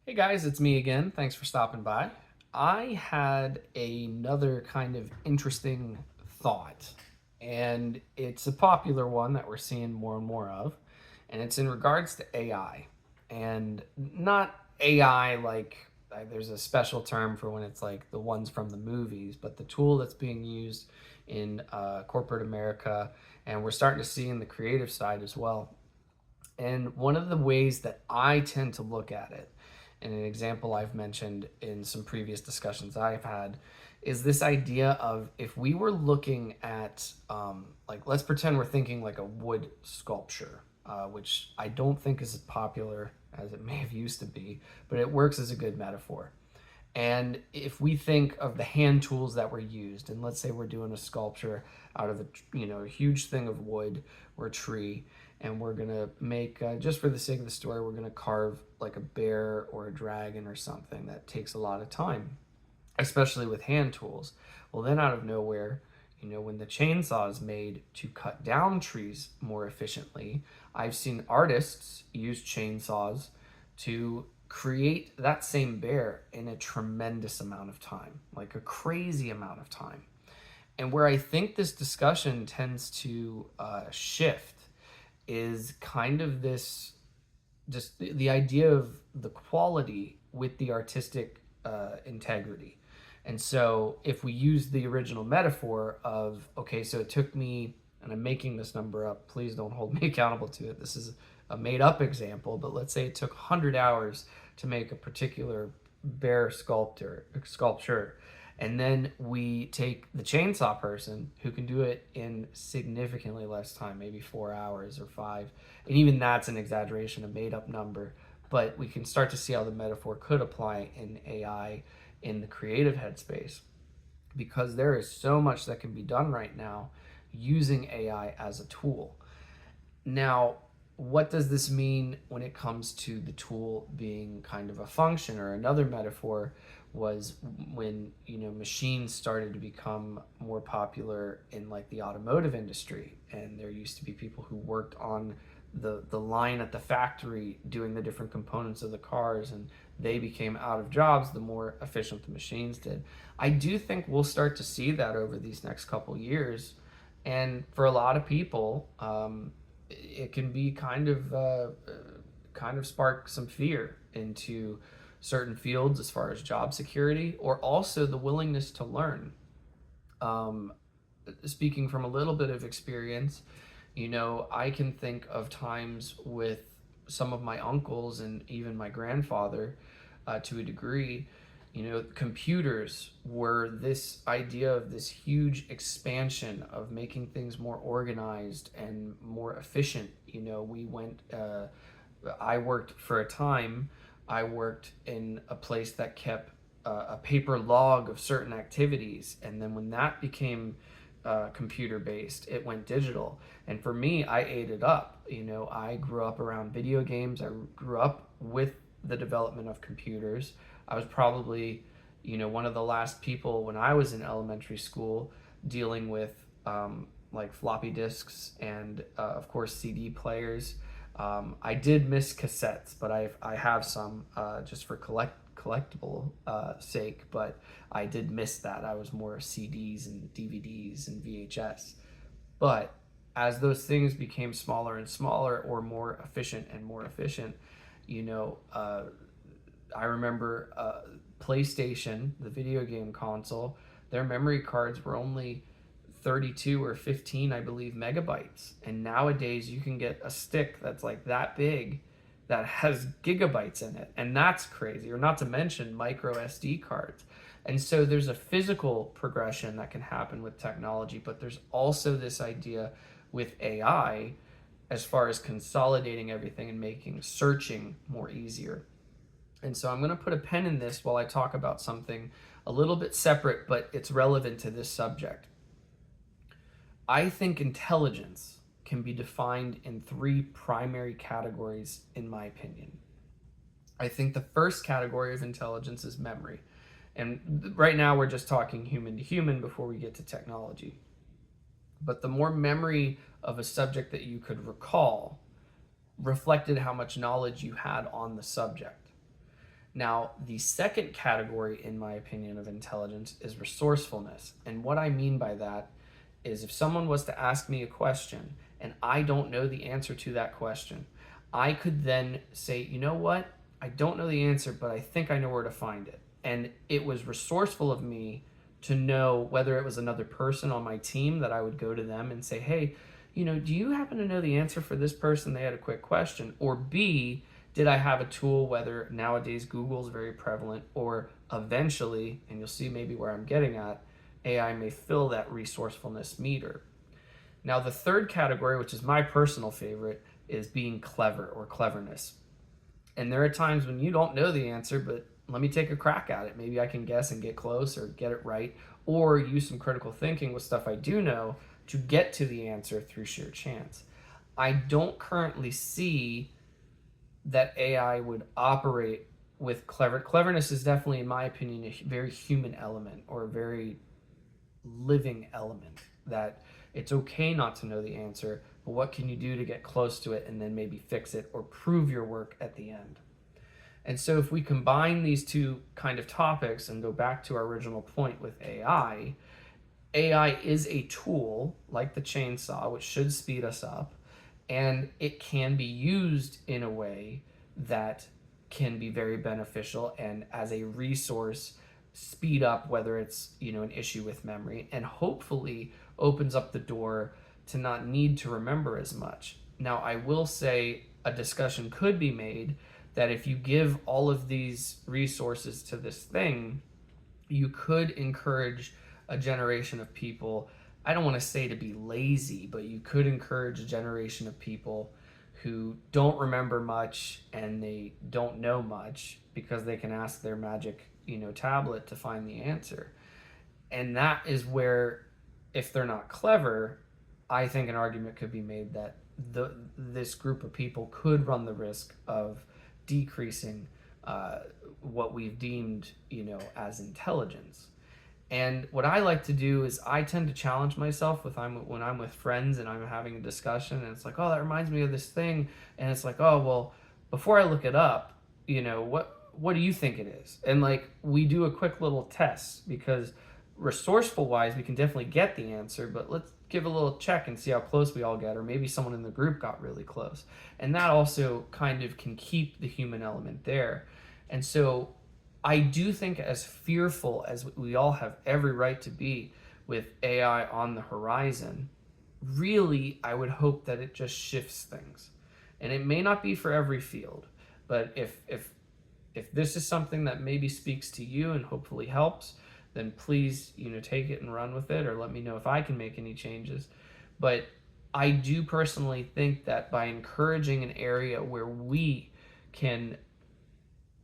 Hey guys, it's me again. Thanks for stopping by. I had another kind of interesting thought, and it's a popular one that we're seeing more and more of, and it's in regards to AI. And not AI like there's a special term for when it's like the ones from the movies, but the tool that's being used in corporate America, and we're starting to see in the creative side as well. And one of the ways that I tend to look at it, and an example I've mentioned in some previous discussions I've had, is this idea of if we were looking at, like, let's pretend we're thinking like a wood sculpture, which I don't think is as popular as it may have used to be, but it works as a good metaphor. And if we think of the hand tools that were used, and let's say we're doing a sculpture out of a huge thing of wood or a tree, and we're gonna make just for the sake of the story, we're gonna carve like a bear or a dragon or something that takes a lot of time, especially with hand tools. Well, then out of nowhere, when the chainsaw is made to cut down trees more efficiently, I've seen artists use chainsaws to create that same bear in a tremendous amount of time, like a crazy amount of time. And where I think this discussion tends to shift is kind of this just the idea of the quality with the artistic integrity. And so, if we use the original metaphor of, okay, so it took me, and I'm making this number up, please don't hold me accountable to it. This is a made up example, but let's say it took 100 hours to make a particular bear sculpture. And then we take the chainsaw person who can do it in significantly less time, maybe 4 hours or five. And even that's an exaggeration, a made up number. But we can start to see how the metaphor could apply in AI in the creative headspace, because there is so much that can be done right now using AI as a tool. Now, what does this mean when it comes to the tool being kind of a function? Or another metaphor was when machines started to become more popular in like the automotive industry, and there used to be people who worked on the line at the factory doing the different components of the cars, and they became out of jobs the more efficient the machines did. I do think we'll start to see that over these next couple years, and for a lot of people, it can be kind of spark some fear into certain fields as far as job security, or also the willingness to learn. Um, Speaking from a little bit of experience, I can think of times with some of my uncles and even my grandfather, to a degree. Computers were this idea of this huge expansion of making things more organized and more efficient. I worked for a time, I worked in a place that kept a paper log of certain activities. And then when that became computer based, it went digital. And for me, I ate it up. I grew up around video games, I grew up with the development of computers. I was probably, one of the last people when I was in elementary school dealing with like floppy disks and, of course, CD players. I did miss cassettes, but I have some just for collectible sake. But I did miss that. I was more CDs and DVDs and VHS. But as those things became smaller and smaller, or more efficient and more efficient, you know, uh, I remember PlayStation, the video game console, their memory cards were only 32 or 15, I believe, megabytes. And nowadays you can get a stick that's like that big that has gigabytes in it. And that's crazy, or not to mention micro SD cards. And so there's a physical progression that can happen with technology, but there's also this idea with AI as far as consolidating everything and making searching more easier. And so I'm going to put a pen in this while I talk about something a little bit separate, but it's relevant to this subject. I think intelligence can be defined in three primary categories, in my opinion. I think the first category of intelligence is memory. And right now we're just talking human to human before we get to technology. But the more memory of a subject that you could recall reflected how much knowledge you had on the subject. Now, the second category, in my opinion, of intelligence is resourcefulness. And what I mean by that is if someone was to ask me a question and I don't know the answer to that question, I could then say, you know what? I don't know the answer, but I think I know where to find it. And it was resourceful of me to know whether it was another person on my team that I would go to them and say, hey, do you happen to know the answer for this person? They had a quick question. Or B, did I have a tool, whether nowadays Google is very prevalent, or eventually, and you'll see maybe where I'm getting at, AI may fill that resourcefulness meter. Now, the third category, which is my personal favorite, is being clever or cleverness. And there are times when you don't know the answer, but let me take a crack at it. Maybe I can guess and get close or get it right, or use some critical thinking with stuff I do know to get to the answer through sheer chance. I don't currently see that AI would operate with cleverness is definitely, in my opinion, a very human element, or a very living element, that it's okay not to know the answer, but what can you do to get close to it and then maybe fix it or prove your work at the end. And so if we combine these two kind of topics and go back to our original point with AI is a tool like the chainsaw, which should speed us up, and it can be used in a way that can be very beneficial and as a resource speed up whether it's an issue with memory, and hopefully opens up the door to not need to remember as much. Now, I will say a discussion could be made that if you give all of these resources to this thing, you could encourage a generation of people, I don't want to say to be lazy, but you could encourage a generation of people who don't remember much and they don't know much because they can ask their magic, tablet to find the answer. And that is where, if they're not clever, I think an argument could be made that this group of people could run the risk of decreasing what we've deemed, as intelligence. And what I like to do is I tend to challenge myself when I'm with friends and I'm having a discussion, and it's like, oh, that reminds me of this thing, and it's like, oh, well, before I look it up, what do you think it is? And like, we do a quick little test, because resourceful wise we can definitely get the answer, but let's give a little check and see how close we all get, or maybe someone in the group got really close. And that also kind of can keep the human element there. And so I do think, as fearful as we all have every right to be with AI on the horizon, really I would hope that it just shifts things. And it may not be for every field, but if this is something that maybe speaks to you and hopefully helps, then please, take it and run with it, or let me know if I can make any changes. But I do personally think that by encouraging an area where we can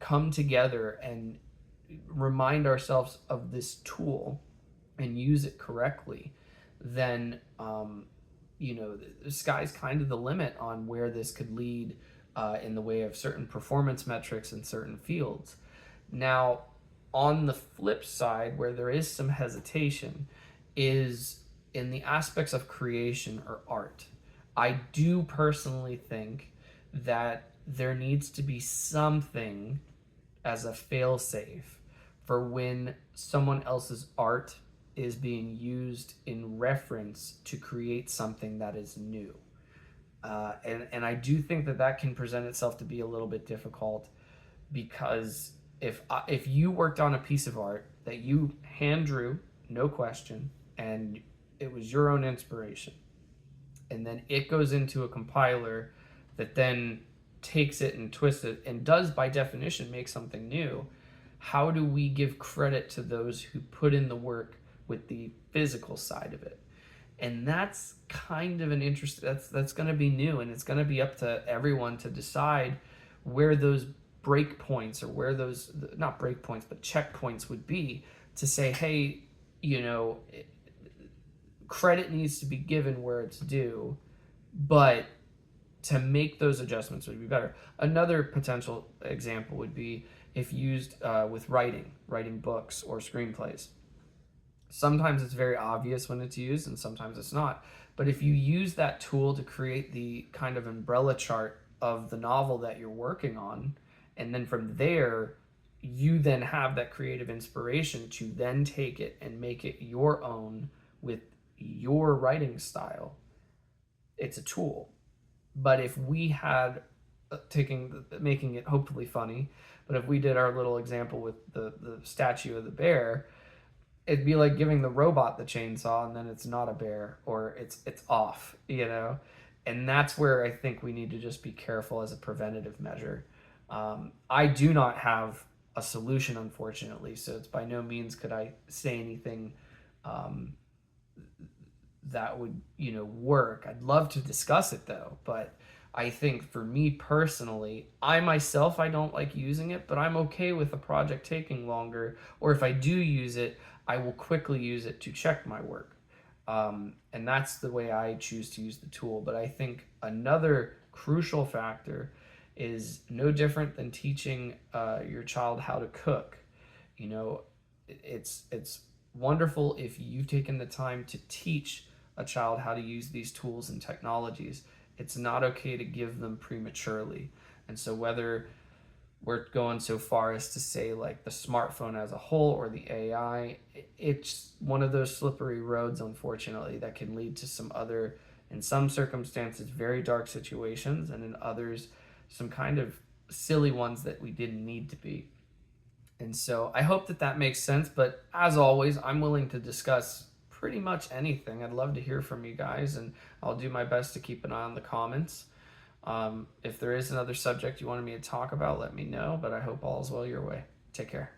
come together and remind ourselves of this tool and use it correctly, then the sky's kind of the limit on where this could lead in the way of certain performance metrics in certain fields. Now, on the flip side, where there is some hesitation, is in the aspects of creation or art. I do personally think that there needs to be something as a fail-safe for when someone else's art is being used in reference to create something that is new. And I do think that can present itself to be a little bit difficult, because if you worked on a piece of art that you hand drew, no question, and it was your own inspiration, and then it goes into a compiler that then takes it and twists it and does, by definition, make something new, how do we give credit to those who put in the work with the physical side of it? And that's kind of an interest that's going to be new, and it's going to be up to everyone to decide where those break points, or where those, not break points, but checkpoints would be, to say, hey, credit needs to be given where it's due, but to make those adjustments would be better. Another potential example would be if used with writing books or screenplays. Sometimes it's very obvious when it's used, and sometimes it's not. But if you use that tool to create the kind of umbrella chart of the novel that you're working on, and then from there you then have that creative inspiration to then take it and make it your own with your writing style. It's a tool. But if we had making it hopefully funny, but if we did our little example with the statue of the bear, it'd be like giving the robot the chainsaw and then it's not a bear, or it's off, and that's where I think we need to just be careful as a preventative measure. I do not have a solution, unfortunately, so it's by no means could I say anything um, that would work. I'd love to discuss it though, but I think for me personally, I don't like using it, but I'm okay with a project taking longer, or if I do use it, I will quickly use it to check my work. And that's the way I choose to use the tool. But I think another crucial factor is no different than teaching your child how to cook. It's wonderful if you've taken the time to teach a child how to use these tools and technologies. It's not okay to give them prematurely. And so whether we're going so far as to say like the smartphone as a whole or the AI, it's one of those slippery roads, unfortunately, that can lead to some other, in some circumstances, very dark situations, and in others, some kind of silly ones that we didn't need to be. And so I hope that that makes sense. But as always, I'm willing to discuss pretty much anything. I'd love to hear from you guys, and I'll do my best to keep an eye on the comments. If there is another subject you wanted me to talk about, let me know. But I hope all is well your way. Take care.